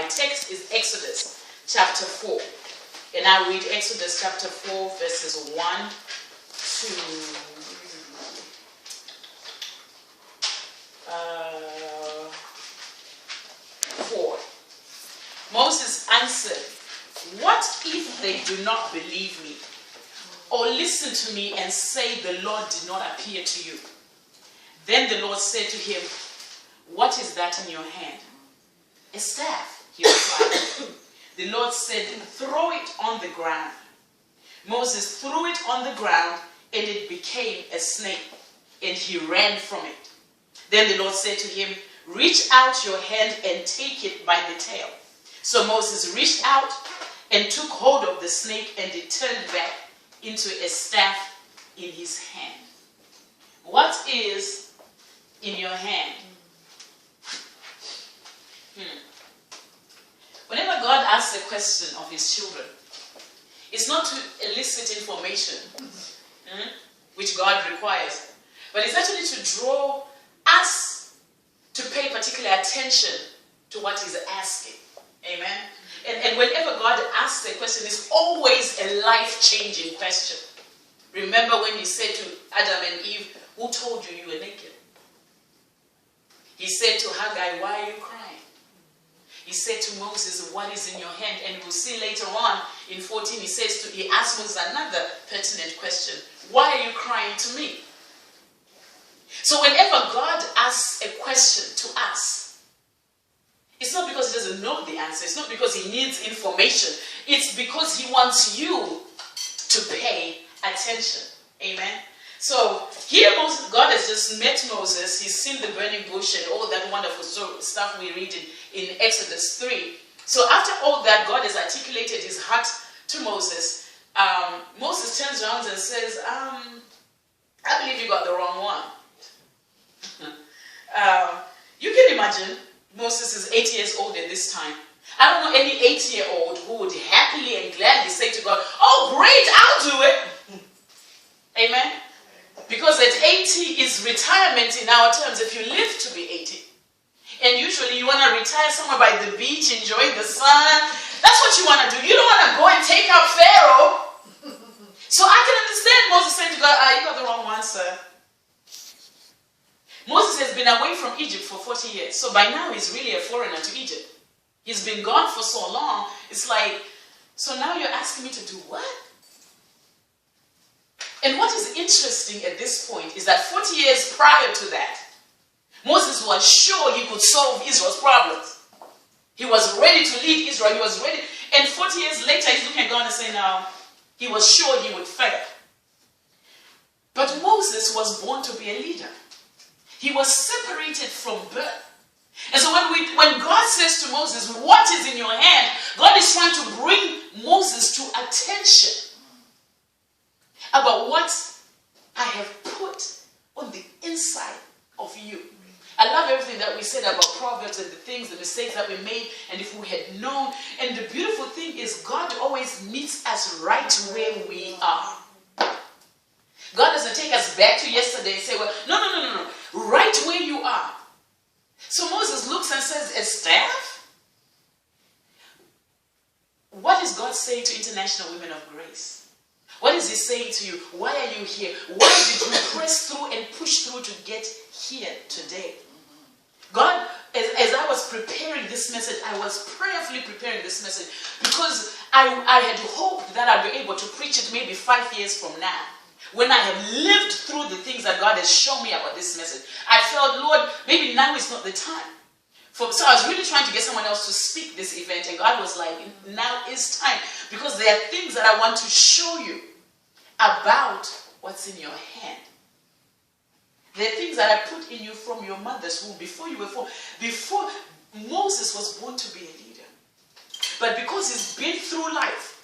text is Exodus chapter 4. And I read Exodus chapter 4, verses 1 to 4. Moses answered, "What if they do not believe me, or listen to me and say the Lord did not appear to you?" Then the Lord said to him, "What is that in your hand?" "A staff," he replied. The Lord said, "Throw it on the ground." Moses threw it on the ground, and it became a snake, and he ran from it. Then the Lord said to him, "Reach out your hand and take it by the tail." So Moses reached out and took hold of the snake, and it turned back into a staff in his hand. What is in your hand? Whenever God asks a question of his children, it's not to elicit information, which God requires, but it's actually to draw us to pay particular attention to what he's asking. Amen? And whenever God asks a question, it's always a life-changing question. Remember when he said to Adam and Eve, "Who told you you were naked?" He said to Haggai, "Why are you crying?" He said to Moses, "What is in your hand?" And we'll see later on in 14, he asked Moses another pertinent question. "Why are you crying to me?" So whenever God asks a question to us, it's not because he doesn't know the answer. It's not because he needs information. It's because he wants you to pay attention. Amen? So here God has just met Moses. He's seen the burning bush and all that wonderful stuff we read in Exodus 3. So after all that, God has articulated his heart to Moses. Moses turns around and says, "I believe you got the wrong one." You can imagine Moses is 8 years old at this time. I don't know any 8-year-old who would happily and gladly say to God, "Oh, great, I'll do it." Amen? Because at 80 is retirement in our terms, if you live to be 80. And usually you want to retire somewhere by the beach, enjoying the sun. That's what you want to do. You don't want to go and take out Pharaoh. So I can understand Moses saying to God, "You got the wrong one, sir." Moses has been away from Egypt for 40 years. So by now he's really a foreigner to Egypt. He's been gone for so long. It's like, so now you're asking me to do what? And what is interesting at this point is that 40 years prior to that, Moses was sure he could solve Israel's problems. He was ready to lead Israel. He was ready. And 40 years later, he's looking at God and saying, "No," he was sure he would fail. But Moses was born to be a leader. He was separated from birth. And so when God says to Moses, "What is in your hand?" God is trying to bring Moses to attention about what I have put on the inside of you. I love everything that we said about Proverbs and the mistakes that we made, and if we had known. And the beautiful thing is God always meets us right where we are. God doesn't take us back to yesterday and say, "Well, no. Right where you are." So Moses looks and says, "A staff?" What is God saying to International Women of Grace? What is he saying to you? Why are you here? Why did you press through and push through to get here today? God, as I was preparing this message, I was prayerfully preparing this message because I had hoped that I'd be able to preach it maybe 5 years from now. When I have lived through the things that God has shown me about this message, I felt, Lord, maybe now is not the time. So I was really trying to get someone else to speak this event, and God was like, "Now is time." Because there are things that I want to show you about what's in your hand. There are things that I put in you from your mother's womb, before you were born, before Moses was born to be a leader. But because he's been through life,